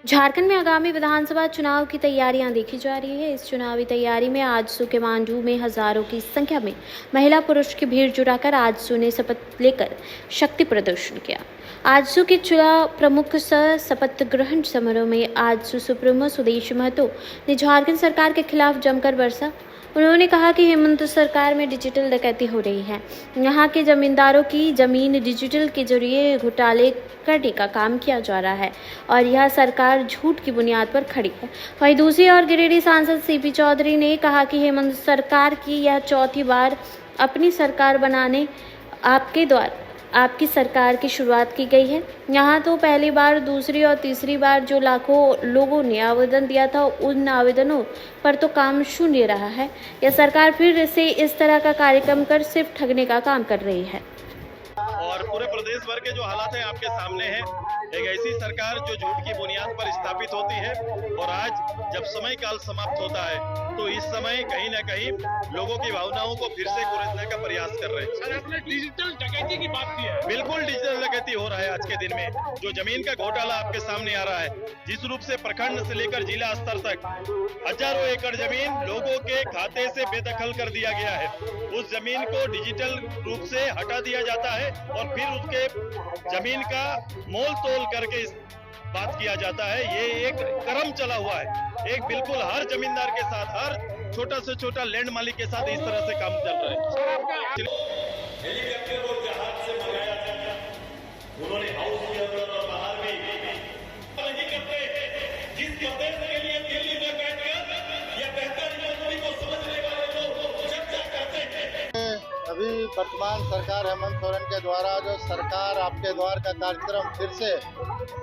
झारखंड में आगामी विधानसभा चुनाव की तैयारियां देखी जा रही है। इस चुनावी तैयारी में आजसू के मांडू में हजारों की संख्या में महिला पुरुष की भीड़ जुटाकर आजसू ने शपथ लेकर शक्ति प्रदर्शन किया। आजसू के जिला प्रमुख सह शपथ ग्रहण समारोह में आजसू सुप्रीमो सुदेश महतो ने झारखंड सरकार के खिलाफ जमकर बरसा। उन्होंने कहा कि हेमंत सरकार में डिजिटल डकैती हो रही है। यहाँ के जमींदारों की जमीन डिजिटल के जरिए घोटाले करने का काम किया जा रहा है और यह सरकार झूठ की बुनियाद पर खड़ी है। वहीं दूसरी ओर गिरिडीह सांसद सीपी चौधरी ने कहा कि हेमंत सरकार की यह चौथी बार अपनी सरकार बनाने आपकी सरकार की शुरुआत की गई है। यहाँ तो पहली बार, दूसरी और तीसरी बार जो लाखों लोगों ने आवेदन दिया था, उन आवेदनों पर तो काम शून्य रहा है। यह सरकार फिर से इस तरह का कार्यक्रम कर सिर्फ ठगने का काम कर रही है। और पूरे प्रदेश भर के जो हालात हैं आपके सामने हैं। एक ऐसी सरकार जो झूठ की बुनियाद पर स्थापित होती है और आज जब समय काल समाप्त होता है तो इस समय कहीं न कहीं लोगों की भावनाओं को फिर से कुरेदने का प्रयास कर रहे हैं। सर, आपने डिजिटल डकैती की बात की है। बिल्कुल डिजिटल डकैती हो रहा है आज के दिन में। जो जमीन का घोटाला आपके सामने आ रहा है, जिस रूप से प्रखंड से लेकर जिला स्तर तक हजारों एकड़ जमीन लोगों के खाते से बेदखल कर दिया गया है। उस जमीन को डिजिटल रूप से हटा दिया जाता है और फिर उसके जमीन का मोल तोल करके बात किया जाता है। ये एक क्रम चला हुआ है। एक बिल्कुल हर जमींदार के साथ, हर छोटा से छोटा लैंड मालिक के साथ इस तरह से काम चल रहा है। हेलीकॉप्टर को जहाज से मंगाया जाता, उन्होंने हाउस के अंदर और बाहर भी नहीं करते। जिस उद्देश्य के लिए दिल्ली में बैठकर या बेहतर योजना को समझने वाले लोग चर्चा करते हैं। अभी वर्तमान सरकार हेमंत सोरेन के द्वारा जो सरकार आपके द्वार का कार्यक्रम फिर से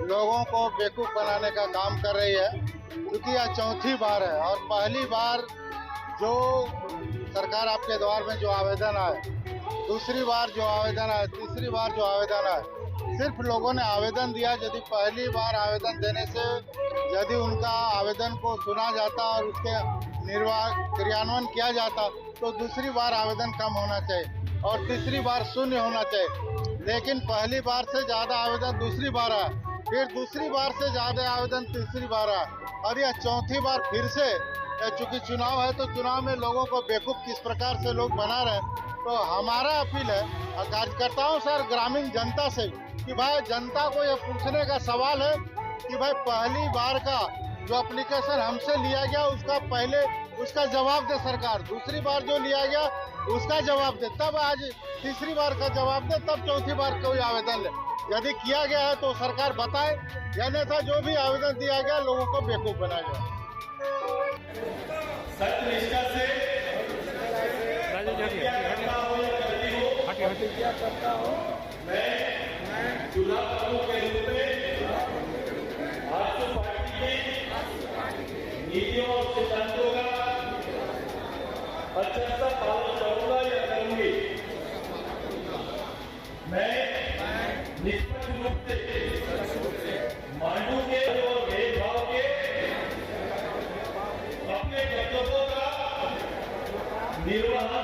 लोगों को बेवकूफ़ बनाने का काम कर रही है, क्योंकि यह चौथी बार है। और पहली बार जो सरकार आपके द्वार में जो आवेदन आए, दूसरी बार जो आवेदन आए, तीसरी बार जो आवेदन आए, सिर्फ लोगों ने आवेदन दिया। यदि पहली बार आवेदन देने से यदि उनका आवेदन को सुना जाता और उसके क्रियान्वयन किया जाता तो दूसरी बार आवेदन कम होना चाहिए और तीसरी बार शून्य होना चाहिए। लेकिन पहली बार से ज़्यादा आवेदन दूसरी बार आया, फिर दूसरी बार से ज़्यादा आवेदन तीसरी बार आया और यह चौथी बार फिर से। चूँकि चुनाव है तो चुनाव में लोगों को बेवकूफ़ किस प्रकार से लोग बना रहे हैं, तो हमारा अपील है कार्यकर्ताओं सर ग्रामीण जनता से कि भाई जनता को यह पूछने का सवाल है कि भाई पहली बार का जो एप्लीकेशन हमसे लिया गया उसका पहले उसका जवाब दे सरकार, दूसरी बार जो लिया गया उसका जवाब दे, तब आज तीसरी बार का जवाब दे, तब चौथी बार कोई आवेदन ले। यदि किया गया है तो सरकार बताए, यानी था जो भी आवेदन दिया गया लोगों को बेवकूफ़ बनाया गया। सत्यनिष्ठा से मैं जिला प्रमुख के रूप में आजसू पार्टी की नीतियों और सिद्धांतों का अच्छा पालन करूंगा या करूंगी। मैं निष्पक्ष रूप से मांडू के और भेदभाव के अपने कर्तव्यों का निर्वहन